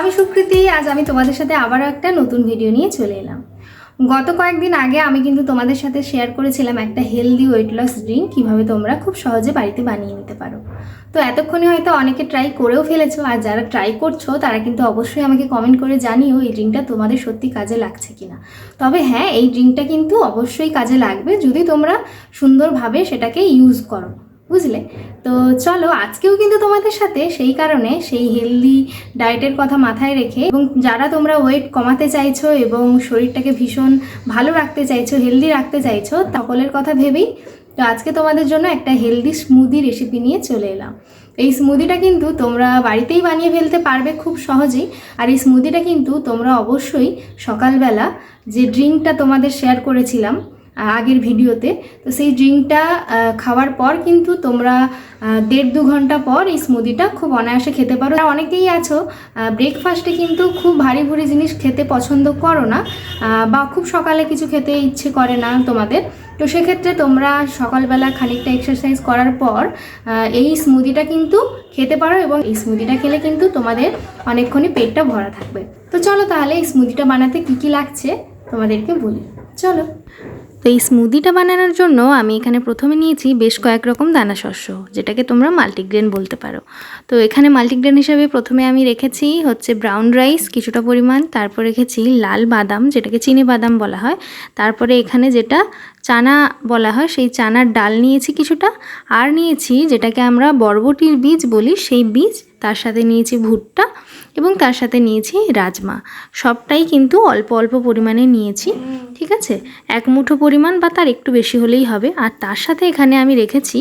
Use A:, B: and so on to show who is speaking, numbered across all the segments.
A: আমি সুকৃতি। আজ আমি তোমাদের সাথে আবারও একটা নতুন ভিডিও নিয়ে চলে এলাম। গত কয়েকদিন আগে আমি কিন্তু তোমাদের সাথে শেয়ার করেছিলাম একটা হেলদি ওয়েট লস ড্রিঙ্ক কিভাবে তোমরা খুব সহজে বাড়িতে বানিয়ে নিতে পারো। তো এতক্ষণে হয়তো অনেকে ট্রাই করেও ফেলেছো, আর যারা ট্রাই করছো তারা কিন্তু অবশ্যই আমাকে কমেন্ট করে জানিও এই ড্রিঙ্কটা তোমাদের সত্যি কাজে লাগছে কিনা। তবে হ্যাঁ, এই ড্রিঙ্কটা কিন্তু অবশ্যই কাজে লাগবে যদি তোমরা সুন্দরভাবে সেটাকে ইউজ করো, বুঝলে? তো চলো, আজকেও কিন্তু তোমাদের সাথে সেই কারণে সেই হেলদি ডায়েটের কথা মাথায় রেখে এবং যারা তোমরা ওয়েট কমাতে চাইছো এবং শরীরটাকে ভীষণ ভালো রাখতে চাইছো, হেলদি রাখতে চাইছো, সকলের কথা ভেবেই তো আজকে তোমাদের জন্য একটা হেলদি স্মুদি রেসিপি নিয়ে চলে এলাম। এই স্মুদিটা কিন্তু তোমরা বাড়িতেই বানিয়ে ফেলতে পারবে খুব সহজেই। আর এই স্মুদিটা কিন্তু তোমরা অবশ্যই সকালবেলা যে ড্রিঙ্কটা তোমাদের শেয়ার করেছিলাম আগের ভিডিওতে, তো সেই ড্রিঙ্কটা খাওয়ার পর কিন্তু তোমরা 1.5-2 ঘন্টা পর এই স্মুদিটা খুব অনায়াসে খেতে পারো। আর অনেকেই আছো ব্রেকফাস্টে কিন্তু খুব ভারী ভুরি জিনিস খেতে পছন্দ করো না, বা খুব সকালে কিছু খেতে ইচ্ছে করে না তোমাদের। তো সেক্ষেত্রে তোমরা সকালবেলা খানিকটা এক্সারসাইজ করার পর এই স্মুদিটা কিন্তু খেতে পারো, এবং এই স্মুদিটা খেলে কিন্তু তোমাদের অনেকক্ষণই পেটটা ভরা থাকবে। তো চলো তাহলে এই স্মুদিটা বানাতে কী কী লাগছে তোমাদেরকে বলি, চলো। তো এই স্মুদিটা বানানোর জন্য আমি এখানে প্রথমে নিয়েছি বেশ কয়েক রকম দানা শস্য, যেটাকে তোমরা মাল্টিগ্রেন বলতে পারো। তো এখানে মাল্টিগ্রেন হিসেবে প্রথমে আমি রেখেছি হচ্ছে ব্রাউন রাইস কিছুটা পরিমাণ, তারপর রেখেছি লাল বাদাম যেটাকে চিনি বাদাম বলা হয়, তারপরে এখানে যেটা চানা বলা হয় সেই চানার ডাল নিয়েছি কিছুটা, আর নিয়েছি যেটাকে আমরা বরবটির বীজ বলি সেই বীজ, তার সাথে নিয়েছি ভুট্টা এবং তার সাথে নিয়েছি রাজমা। সবটাই কিন্তু অল্প অল্প পরিমাণে নিয়েছি, ঠিক আছে? 1 মুঠো পরিমাণ বা তার একটু বেশি হলেই হবে। আর তার সাথে এখানে আমি রেখেছি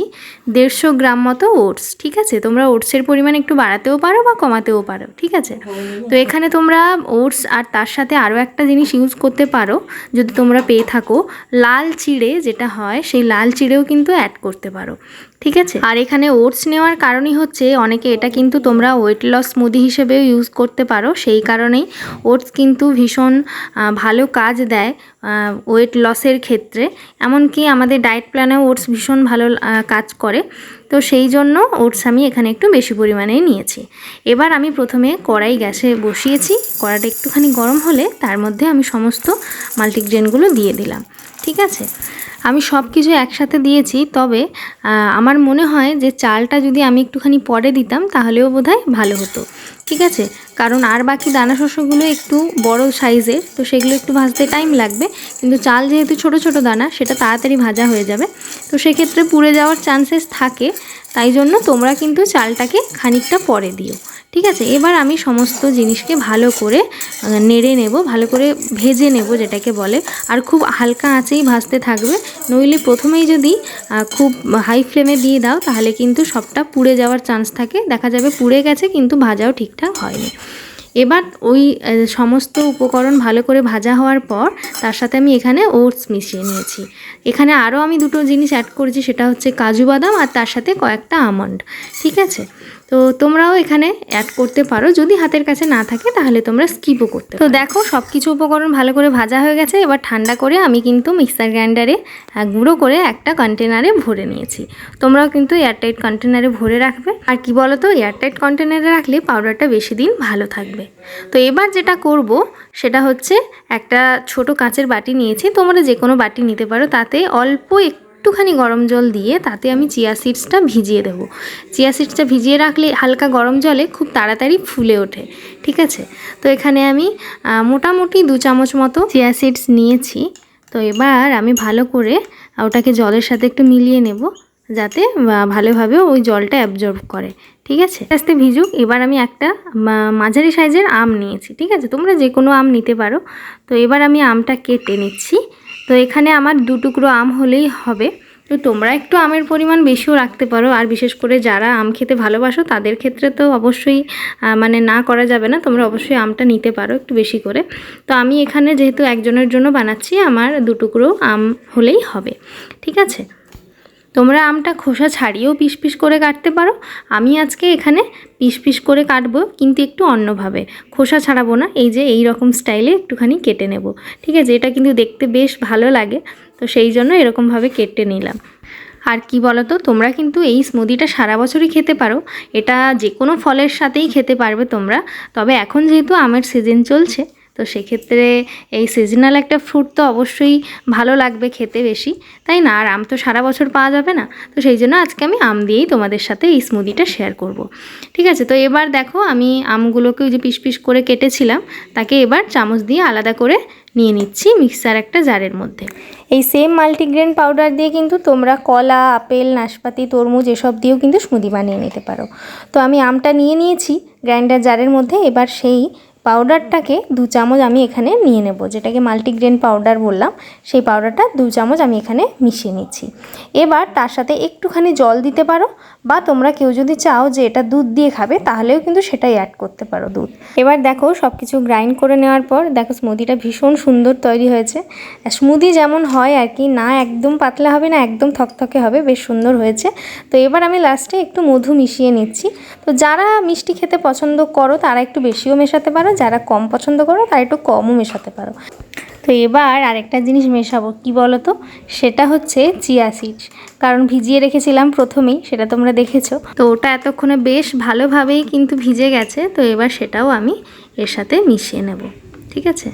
A: 150 গ্রাম মতো ওটস, ঠিক আছে? তোমরা ওটসের পরিমাণ একটু বাড়াতেও পারো বা কমাতেও পারো, ঠিক আছে? তো এখানে তোমরা ওটস আর তার সাথে আরও একটা জিনিস ইউজ করতে পারো যদি তোমরা পেয়ে থাকো, লাল চিড়ে যেটা হয় সেই লাল চিড়েও কিন্তু অ্যাড করতে পারো, ঠিক আছে? আর এখানে ওটস নেওয়ার কারণই হচ্ছে অনেকে এটা কিন্তু তোমরা ওয়েট লস স্মুদি হিসেবেও ইউজ করতে পারো, সেই কারণেই ওটস কিন্তু ভীষণ ভালো কাজ দেয় ওয়েট লসের ক্ষেত্রে। এমনকি আমাদের ডায়েট প্ল্যানেও ওটস ভীষণ ভালো কাজ করে। তো সেই জন্য ওটস আমি এখানে একটু বেশি পরিমাণেই নিয়েছি। এবার আমি প্রথমে কড়াই গ্যাসে বসিয়েছি, কড়াইটা একটুখানি গরম হলে তার মধ্যে আমি সমস্ত মাল্টিগ্রেনগুলো দিয়ে দিলাম, ঠিক আছে? আমি সব কিছু একসাথে দিয়েছি, তবে আমার মনে হয় যে চালটা যদি আমি একটুখানি পরে দিতাম তাহলেও বোধহয় ভালো হতো, ঠিক আছে? কারণ আর বাকি দানা শস্যগুলো একটু বড় সাইজের, তো সেগুলো একটু ভাজতে টাইম লাগবে, কিন্তু চাল যেহেতু ছোট ছোট দানা সেটা তাড়াতাড়ি ভাজা হয়ে যাবে, তো সেক্ষেত্রে পুড়ে যাওয়ার চান্সেস থাকে। তাই জন্য তোমরা কিন্তু চালটাকে খানিকটা পরে দিও, ঠিক আছে? এবার আমি সমস্ত জিনিসকে ভালো করে নেড়ে নেব, ভালো করে ভেজে নেব যেটাকে বলে। আর খুব হালকা আঁচেই ভাজতে থাকবে, নইলে প্রথমেই যদি খুব হাই ফ্লেমে দিয়ে দাও তাহলে কিন্তু সবটা পুড়ে যাওয়ার চান্স থাকে, দেখা যাবে পুড়ে গেছে কিন্তু ভাজাও ঠিকঠাক হয়নি। এবার ওই সমস্ত উপকরণ ভালো করে ভাজা হওয়ার পর তার সাথে আমি এখানে ওটস মিশিয়ে নিয়েছি। এখানে আরও আমি দুটো জিনিস অ্যাড করেছি, সেটা হচ্ছে কাজু বাদাম আর তার সাথে কয়েকটা আমন্ড, ঠিক আছে? তো তোমরাও এখানে অ্যাড করতে পারো, যদি হাতের কাছে না থাকে তাহলে তোমরা স্কিপও করতে পারো। তো দেখো সব কিছু উপকরণ ভালো করে ভাজা হয়ে গেছে। এবার ঠান্ডা করে আমি কিন্তু মিক্সার গ্রাইন্ডারে গুঁড়ো করে একটা কন্টেনারে ভরে নিয়েছি। তোমরাও কিন্তু এয়ারটাইট কন্টেনারে ভরে রাখবে। আর কি বলো তো, এয়ারটাইট কন্টেনারে রাখলে পাউডারটা বেশি দিন ভালো থাকবে। তো এবার যেটা করব সেটা হচ্ছে একটা ছোট কাঁচের বাটি নিয়েছি, তোমরা যে কোনো বাটি নিতে পারো, তাতে অল্প একটুখানি গরম জল দিয়ে তাতে আমি চিয়া সিডসটা ভিজিয়ে দেবো। চিয়া সিডসটা ভিজিয়ে রাখলে হালকা গরম জলে খুব তাড়াতাড়ি ফুলে ওঠে, ঠিক আছে? তো এখানে আমি মোটামুটি 2 চামচ মতো চিয়া সিডস নিয়েছি। তো এবার আমি ভালো করে ওটাকে জলের সাথে একটু মিলিয়ে নেব, যাতে ভালোভাবে ওই জলটা অ্যাবজর্ব করে, ঠিক আছে? আস্তে ভিজুক। এবার আমি একটা মাঝারি সাইজের আম নিয়েছি, ঠিক আছে? তোমরা যে কোনো আম নিতে পারো। তো এবার আমি আমটা কেটে নিচ্ছি। তো এখানে আমার 2 টুকরো আম হলেই হবে। তো তোমরা একটু আমের পরিমাণ বেশিও রাখতে পারো, আর বিশেষ করে যারা আম খেতে ভালোবাসো তাদের ক্ষেত্রে তো অবশ্যই মানে না করা যাবে না, তোমরা অবশ্যই আমটা নিতে পারো একটু বেশি করে। তো আমি এখানে যেহেতু একজনের জন্য বানাচ্ছি, আমার 2 টুকরো আম হলেই হবে, ঠিক আছে? তোমরা আমটা খোসা ছাড়িয়েও পিস পিস করে কাটতে পারো। আমি আজকে এখানে পিস পিস করে কাটবো, কিন্তু একটু অন্যভাবে, খোসা ছাড়াবো না, এই যে এই রকম স্টাইলে একটুখানি কেটে নেব, ঠিক আছে? এটা কিন্তু দেখতে বেশ ভালো লাগে, তো সেই জন্য এরকমভাবে কেটে নিলাম। আর কি বলো তো, তোমরা কিন্তু এই স্মুদিটা সারা বছরই খেতে পারো। এটা যে কোনো ফলের সাথেই খেতে পারবে তোমরা। তবে এখন যেহেতু আমের সিজন চলছে, তো সেক্ষেত্রে এই সিজনাল একটা ফ্রুট তো অবশ্যই ভালো লাগবে খেতে বেশি, তাই না? আর আম তো সারা বছর পাওয়া যাবে না, তো সেই জন্য আজকে আমি আম দিয়েই তোমাদের সাথে এই স্মুদিটা শেয়ার করব। ঠিক আছে, তো এবার দেখো আমি আমগুলোকে যে পিস পিস করে কেটেছিলাম তাকে এবার চামচ দিয়ে আলাদা করে নিয়ে নিচ্ছি মিক্সার একটা জারের মধ্যে। এই সেম মাল্টিগ্রেন পাউডার দিয়ে কিন্তু তোমরা কলা, আপেল, নাশপাতি, তরমুজ এসব দিয়েও কিন্তু স্মুদি বানিয়ে নিতে পারো। তো আমি আমটা নিয়ে নিয়েছি গ্রাইন্ডার জারের মধ্যে। এবার সেই পাউডারটাকে 2 চামচ আমি এখানে নিয়ে নেব, যেটাকে মাল্টিগ্রেন পাউডার বললাম, সেই পাউডারটা 2 চামচ আমি এখানে মিশিয়ে নিচ্ছি। এবার তার সাথে একটুখানি জল দিতে পারো, বা তোমরা কেউ যদি চাও যে এটা দুধ দিয়ে খাবে তাহলেও কিন্তু সেটাই অ্যাড করতে পারো, দুধ। এবার দেখো সব কিছু গ্রাইন্ড করে নেওয়ার পর দেখো স্মুদিটা ভীষণ সুন্দর তৈরি হয়েছে। স্মুদি যেমন হয় আর কি, না একদম পাতলা হবে না একদম থকথকে হবে, বেশ সুন্দর হয়েছে। তো এবার আমি লাস্টে একটু মধু মিশিয়ে নিচ্ছি। তো যারা মিষ্টি খেতে পছন্দ করো তারা একটু বেশিও মেশাতে পারো, যারা কম পছন্দ করো তারা একটু কমও মেশাতে পারো। তো এবার আরেকটা জিনিস মেশাবো, কি বলো তো, সেটা হচ্ছে চিয়া সিডস। কারণ ভিজিয়ে রেখেছিলাম প্রথমেই, সেটা তোমরা দেখেছো। তো ওটা এতক্ষণে বেশ ভালোভাবেই কিন্তু ভিজে গেছে। তো এবার সেটাও আমি এর সাথে মিশিয়ে নেব। ঠিক আছে,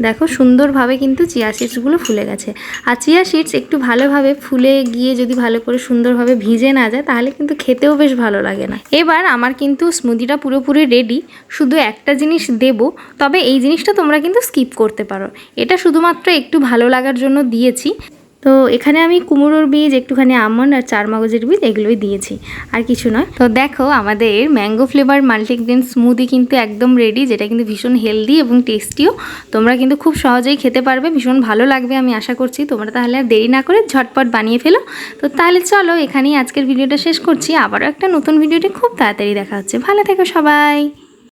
A: দেখো সুন্দরভাবে কিন্তু চিয়া সিডসগুলো ফুলে গেছে। আর চিয়া সিডস একটু ভালোভাবে ফুলে গিয়ে যদি ভালো করে সুন্দরভাবে ভিজে না যায় তাহলে কিন্তু খেতেও বেশ ভালো লাগে না। এবার আমার কিন্তু স্মুদিটা পুরোপুরি রেডি। শুধু একটা জিনিস দেব, তবে এই জিনিসটা তোমরা কিন্তু স্কিপ করতে পারো। এটা শুধুমাত্র একটু ভালো লাগার জন্য দিয়েছি। তো এখানে আমি কুমড়োর বীজ, একটুখানি আমন্ড আর চারমগজের বীজ এগুলোই দিয়েছি, আর কিছু নয়। তো দেখো আমাদের ম্যাঙ্গো ফ্লেভার মাল্টিগ্রেন স্মুদি কিন্তু একদম রেডি, যেটা কিন্তু ভীষণ হেলদি এবং টেস্টিও। তোমরা কিন্তু খুব সহজেই খেতে পারবে, ভীষণ ভালো লাগবে আমি আশা করছি। তোমরা তাহলে আর দেরি না করে ঝটপট বানিয়ে ফেলো। তো তাহলে চলো এখানেই আজকের ভিডিওটা শেষ করছি। আবারও একটা নতুন ভিডিওতে খুব তাড়াতাড়ি দেখা হচ্ছে। ভালো থেকো সবাই।